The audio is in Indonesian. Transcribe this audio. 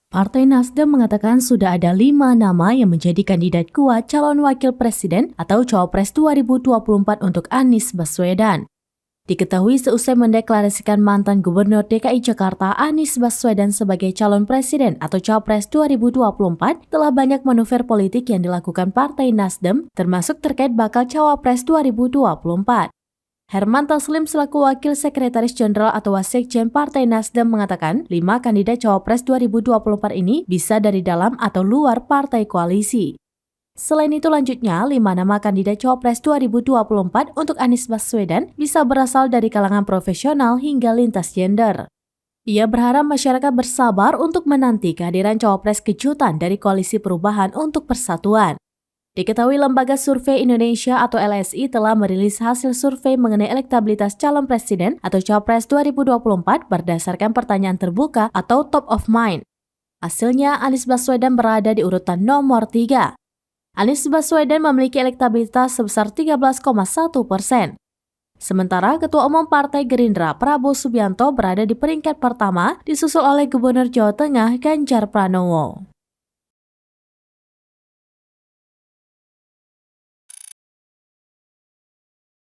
Partai Nasdem mengatakan sudah ada 5 nama yang menjadi kandidat kuat calon wakil presiden atau cawapres 2024 untuk Anies Baswedan. Diketahui seusai mendeklarasikan mantan Gubernur DKI Jakarta Anies Baswedan sebagai calon presiden atau cawapres 2024, telah banyak manuver politik yang dilakukan Partai Nasdem, termasuk terkait bakal cawapres 2024. Herman Taslim selaku Wakil Sekretaris Jenderal atau Wasekjen Partai Nasdem mengatakan 5 kandidat cawapres 2024 ini bisa dari dalam atau luar partai koalisi. Selain itu lanjutnya, 5 nama kandidat cawapres 2024 untuk Anies Baswedan bisa berasal dari kalangan profesional hingga lintas gender. Ia berharap masyarakat bersabar untuk menanti kehadiran cawapres kejutan dari Koalisi Perubahan untuk Persatuan. Diketahui Lembaga Survei Indonesia atau LSI telah merilis hasil survei mengenai elektabilitas calon presiden atau cawapres 2024 berdasarkan pertanyaan terbuka atau top of mind. Hasilnya, Anies Baswedan berada di urutan nomor 3. Anies Baswedan memiliki elektabilitas sebesar 13,1%. Sementara Ketua Umum Partai Gerindra Prabowo Subianto berada di peringkat pertama disusul oleh Gubernur Jawa Tengah Ganjar Pranowo.